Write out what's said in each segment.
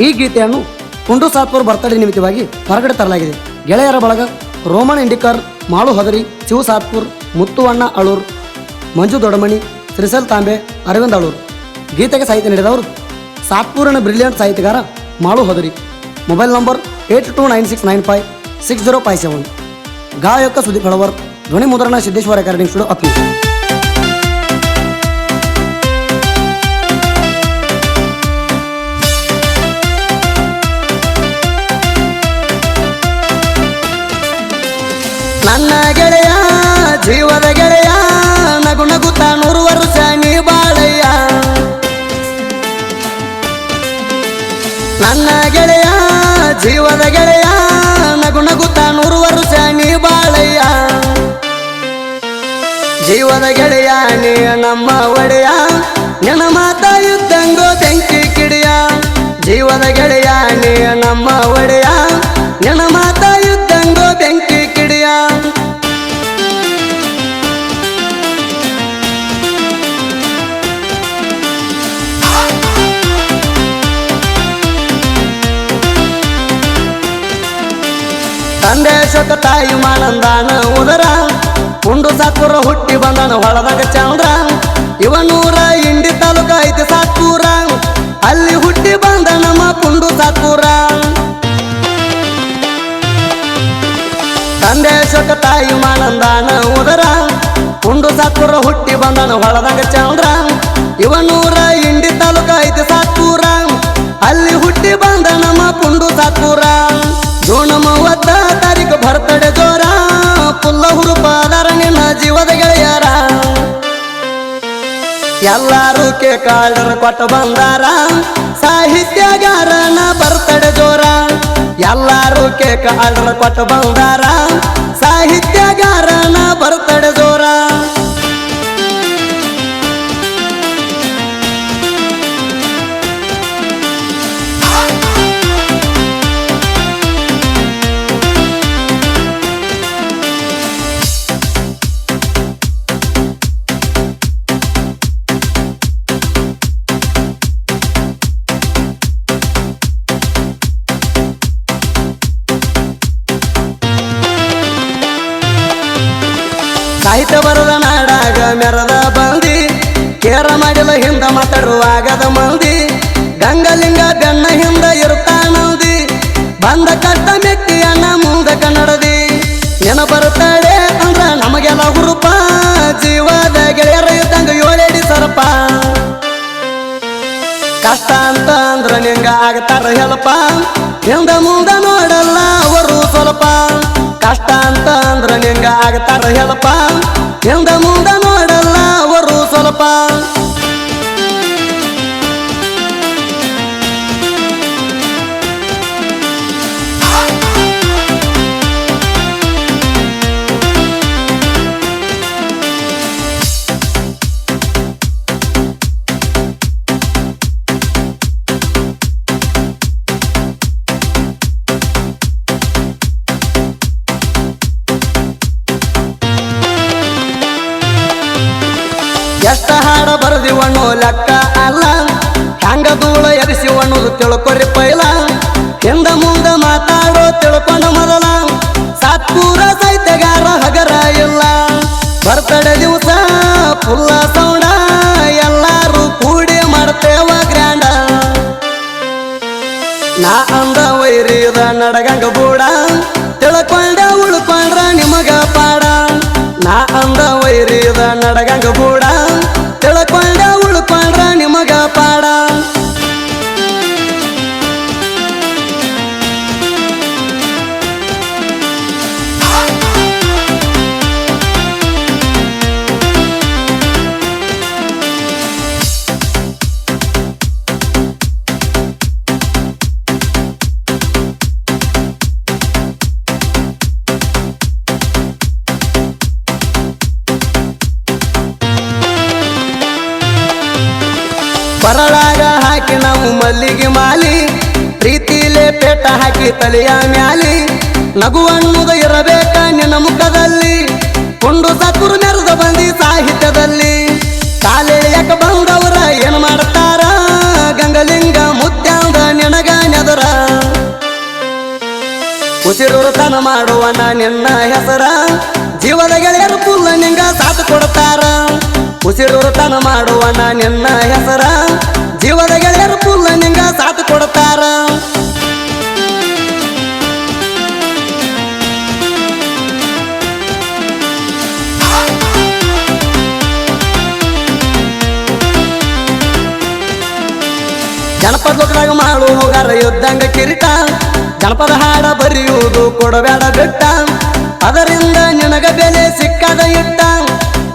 ಈ ಗೀತೆಯನ್ನು ಕುಂಡು ಸಾತ್ಪುರ್ ಬರ್ತಡೇ ನಿಮಿತ್ತವಾಗಿ ಹೊರಗಡೆ ತರಲಾಗಿದೆ. ಗೆಳೆಯರ ಬಳಗ ರೋಮನ್ ಇಂಡಿಕರ್, ಮಾಳು ಹದರಿ, ಶಿವ ಸಾತ್ಪುರ್, ಮುತ್ತು ಅಣ್ಣ ಅಳೂರ್, ಮಂಜು ದೊಡಮಣಿ, ಶ್ರೀಸಲ್ ತಾಂಬೆ, ಅರವಿಂದ್ ಅಳೂರ್. ಗೀತೆಗೆ ಸಾಹಿತ್ಯ ನೀಡಿದವರು ಸಾತ್ಪೂರಿನ ಬ್ರಿಲಿಯಂಟ್ ಸಾಹಿತ್ಯಗಾರ ಮಾಳು ಹದರಿ. Mobile number 8296956057. ಗಾಯಕ ಸುದೀಪ್ ಹಳವರ್. ಧ್ವನಿ ಮುದ್ರಣ ಸಿದ್ದೇಶ್ವರ ರೆಕಾರ್ಡಿಂಗ್ ಸ್ಟುಡಿಯೋ ಅಪ್ನಿ. ನನ್ನ ಗೆಳೆಯ ಜೀವದ ಗೆಳೆಯ, ನಗು ನಗುತ್ತಾ 100 ವರ್ಷ ನೀ ಬಾಳಯ್ಯ. ನನ್ನ ಗೆಳೆಯ ಜೀವದ ಗೆಳೆಯ, ನಗು ನಗುತ್ತಾ 100 ವರ್ಷ ನೀ ಬಾಳಯ್ಯ. ಜೀವದ ಗೆಳೆಯ ನೀ ನಮ್ಮ ಒಡೆಯ, ನಿನ್ನ ಮಾತ ಇದ್ದಂಗೋ ಬೆಂಕಿ ಕಿಡಿಯ. ಜೀವದ ಗೆಳೆಯ ನೀ ನಮ್ಮ ಒಡೆಯ, ನಿನ್ನ ಮಾತ ಇದ್ದಂಗೋ ಬೆಂಕಿ ಕಿಡಿಯ. ತಂದೆ ಶೋಕ ತಾಯಿ ಮಾನಂದಾನ ಉದರ, ಕುಂಡು ಸಾತ್ಪುರ ಹುಟ್ಟಿ ಬಂದನ ಹೊಳದಾಗ ಚಂದ್ರ. ಇವನೂರ ಇಂಡಿ ತಾಲೂಕ ಐತಿ ಸಾತ್ಪುರ, ಅಲ್ಲಿ ಹುಟ್ಟಿ ಬಂದ ನಮ್ಮ ಕುಂಡು ಸಾತ್ಪುರ. ತಂದೆ ಶೋಕ ತಾಯಿ ಮಾನಂದಾನ ಉದರ, ಕುಂಡು ಸಾತ್ಪುರ ಹುಟ್ಟಿ ಬಂದನ ಹೊಳದಾಗ ಚಂದ್ರ. ಇವನೂರ ಇಂಡಿ ತಾಲೂಕ ಐತಿ ಸಾತ್ಪುರ, ಅಲ್ಲಿ ಹುಟ್ಟಿ ಬಂದ ನಮ್ಮ ಕುಂಡು ಸಾತ್ಪುರ. ಜೂನ್ 30 ತಾರೀಕು ಬರ್ತಡೆ ಜೋರ, ಪುಲ್ಲ ಹುರುಪಾದರ ನಿನ್ನ ಜೀವದ ಗೆಳೆಯರ. ಎಲ್ಲಾರು ಕೇಕ್ ಆರ್ಡರ್ ಕೊಟ್ಟು ಬಂದಾರ, ಸಾಹಿತ್ಯಗಾರನ ಬರ್ತಡೆ ಜೋರ. ಎಲ್ಲಾರು ಕೇಕ್ ಆರ್ಡರ್ ಕೊಟ್ಟು ಬಂದಾರ, ಸಾಹಿತ್ಯಗಾರನ ಬರ್ತಡೆ ಜೋರ. ಸಾಹಿತ್ಯ ಬರದ ನಾಡಾಗ ಮೆರದ ಬಂದಿ, ಕೇರ ಮಾಡಿದ ಹಿಂದ ಮಾತಾಡುವಾಗದ ಮಂದಿ. ಗಂಗಲಿಂಗ ಬೆನ್ನ ಹಿಂದ ಇರುತ್ತಾನಂದಿ, ಬಂದ ಕಟ್ಟ ಮೆಟ್ಟಿಯನ್ನ ಮುಂದಕ ನಡದಿ. ನೆನ ಬರುತ್ತಾಳೆ ಅಂದ್ರ ನಮಗೆಲ್ಲ ಹುರುಪ, ಜೀವದ ಗೆಳೆಯರ ಇದ್ದಂಗ 7 ಅಡಿ ಸರಪ. ಕಷ್ಟ ಅಂತ ಅಂದ್ರ ನಿಂಗ ಆಗ್ತಾರ ಹೆಲ್ಪ, ಹಿಂದ ಮುಂದ ನೋಡಲ್ಲ ಅವರು ಸ್ವಲ್ಪ. ಕಷ್ಟ ಅಂತ ಅಂದ್ರ ನಿಂಗ ಆಗ್ತಾರ ಹೆಲ್ಪ, ಹಿಂದ ಮುಂದ ನೋಡಲ್ಲ ಅವರು ಸ್ವಲ್ಪ. ಎಷ್ಟ ಹಾಡ ಬರದಿವಣ್ಣು ಲೆಕ್ಕ ಅಲ್ಲ, ಹ್ಯಾಂಗ ಧೂಳ ಎರಿಸಿವಣ್ಣುದು ತಿಳ್ಕೊರಿ ಪೈಲ. ಹಿಂದ ಮುಂದ ಮಾತಾಡೋ ತಿಳ್ಕೊಂಡ ಮೊದಲ, ಸಾತ್ಪೂರ ಸಾಹಿತ್ಯಗಾರ ಹಗರ ಇಲ್ಲ. ಬರ್ತಡೆ ದಿವಸ ಫುಲ್ಲ ಸೌಂಡ, ಎಲ್ಲಾರು ಕೂಡಿ ಮಾಡ್ತೇವ ಗ್ರ್ಯಾಂಡ. ನಾ ಅಂದ ವೈರಿದ ನಡಗಂಗ ಬೂಡ, ತಿಳ್ಕೊಂಡ ಉಳ್ಕೊಂಡ್ರ ನಿಮಗ ಪಾಡ. ನಾ ಅಂದ ವೈರಿದ ನಡಗಂಗ ಬೂಡ, ತಿಳ್ಕೊಂಡ ಉಳ್ಕೊಂಡ್ರ ನಿಮಗ ಪಾಡ. ಬರಳಾಗ ಹಾಕಿ ನಾವು ಮಲ್ಲಿಗೆ ಮಾಲಿ, ಪ್ರೀತಿಲೇ ಪೇಟ ಹಾಕಿ ತಲೆಯ ಮ್ಯಾಲಿ. ನಗು ಅನ್ನುವುದು ಇರಬೇಕ ನಿನ್ನ ಮುಖದಲ್ಲಿ, ಕುಂಡು ಸಾತ್ಪುರ ಮೆರೆದ ಬಂದಿ ಸಾಹಿತ್ಯದಲ್ಲಿ. ಕಾಲೆ ಯಾಕ ಬಂದವರ ಏನು ಮಾಡ್ತಾರ, ಗಂಗಲಿಂಗ ಮುತ್ಯಾಂದ ನಿನಗ ಉಸಿರುತನ ಮಾಡುವನ ನಿನ್ನ ಹೆಸರ ಜೀವದ ಗೆಳೆಯರು ಪುಲ್ಲ ನಿಂಗ ಸಾಥ್ ಕೊಡ್ತಾರ ಉಸಿರುತನ ಮಾಡುವನ ನಿನ್ನ ಹೆಸರ ಜೀವದ ಗೆಳೆಯರು ಪುಲ್ಲ ನಿಂಗ ಸಾಥ್ ಕೊಡ್ತಾರ ಜನಪದ ಲೋಕದಾಗ ಮಾಡು ಹೋಗಾರ ಯುದ್ಧಂಗ ಕಿರೀಟ ಜನಪದ ಹಾಡ ಬರೆಯುವುದು ಕೊಡಬೇಡ ಬಿಟ್ಟ ಅದರಿಂದ ನಿನಗ ಬೆಲೆ ಸಿಕ್ಕದ ಇಟ್ಟ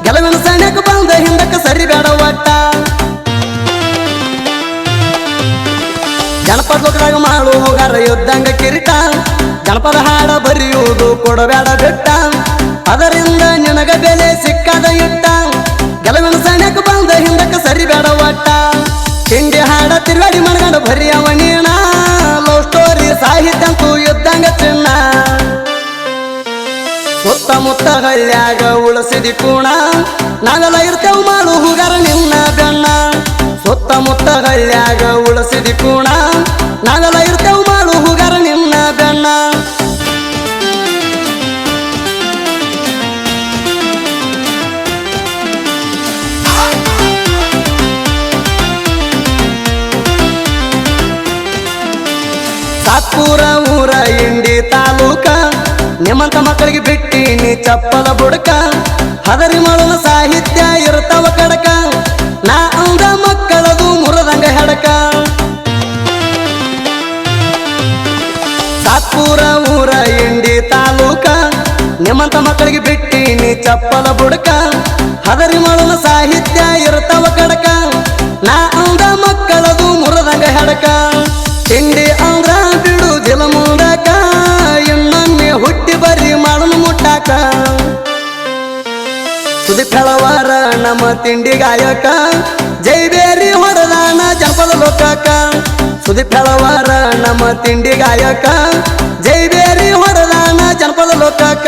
ಗೆಲುವಿನ ಸೈನ್ಯಕ್ಕೆ ಬಂದ ಹಿಂದಕ್ಕೆ ಸರಿಬೇಡ ಒಟ್ಟ ಜನಪದ ಲೋಕದಾಗ ಮಾಡು ಹೋಗಾರ ಯುದ್ಧಂಗ ಕಿರೀಟ ಜನಪದ ಹಾಡ ಬರೆಯುವುದು ಕೊಡಬೇಡ ಬಿಟ್ಟ ಅದರಿಂದ ನಿನಗ ಬೆಲೆ ಸಿಕ್ಕದ ಇಟ್ಟ ಗೆಲುವಿನ ಸೈನ್ಯಕ್ಕೆ ಬಂದ ಹಿಂದಕ್ಕೆ ಸರಿಬೇಡ ಒಟ್ಟ ತಿಂಡಿ ಹಾಡ ತಿರುಗಾಡಿ ಮನಗಂಡ ಬರಿಯವ ನೀಣ ಲವ್ ಸ್ಟೋರಿ ಸಾಹಿತ್ಯ ಅಂತೂ ಯುದ್ಧಂಗ ಚಿನ್ನ ಸುತ್ತಮುತ್ತ ಹಳ್ಳ್ಯಾಗ ಉಳಿಸಿದಿ ಕೂಣ ನಾವೆಲ್ಲ ಇರ್ತೇವ್ ಮಾಡು ಹೂಗಾರ ನಿನ್ನ ಬೆಣ್ಣ ಸುತ್ತಮುತ್ತ ಹಳ್ಳ್ಯಾಗ ಉಳಿಸಿದಿ ಕೂಣ ನಾವೆಲ್ಲ ಇರ್ತೇವ್ ಮಾಡು ಹೂಗಾರ ನಿನ್ನ ಬೆಣ್ಣ ಸಾತ್ಪುರ ಊರ ಇಂಡಿ ತಾಲೂಕ ನಿಮ್ಮಂತ ಮಕ್ಕಳಿಗೆ ಬಿಟ್ಟಿನಿ ಚಪ್ಪಲ ಬುಡಕ ಹದರಿ ಮಾಡುವ ಸಾಹಿತ್ಯ ಇರ್ತಾವ ಕಡಕ ನಾ ಅಂದ ಮಕ್ಕಳದು ಮುರದಂಗ ಹೆಡಕ ಸಾತ್ಪುರ ಊರ ಇಂಡಿ ತಾಲೂಕ ನಿಮ್ಮಂತ ಮಕ್ಕಳಿಗೆ ಬಿಟ್ಟಿನಿ ಚಪ್ಪಲ ಬುಡಕ ಹದರಿ ಮಾಡುವ ಸಾಹಿತ್ಯ ಇರ್ತಾವ ಕಡಕ ನಾ ಅಂದ ಮಕ್ಕಳದು ಮುರದಂಗ ಹೆಡಕ ತಿಂಡಿ ಅಂದ್ರ ಬಿಡು ಜಲ ಮುಂಡಕ ಇನ್ನೊಮ್ಮೆ ಹುಟ್ಟಿ ಬರಿ ಮಾಡಲು ಮುಟ್ಟಾಕ ಸುದಿ ಫೆಳವಾರ ನಮ್ಮ ತಿಂಡಿ ಗಾಯಕ ಜೈಬೇರಿ ಹೊರದಾನ ಜನಪದ ಲೋಕಕ ಸುದಿ ಫೆಳವಾರ ನಮ್ಮ ತಿಂಡಿ ಗಾಯಕ ಜೈಬೇರಿ ಹೊರದಾನ ಜನಪದ ಲೋಕಕ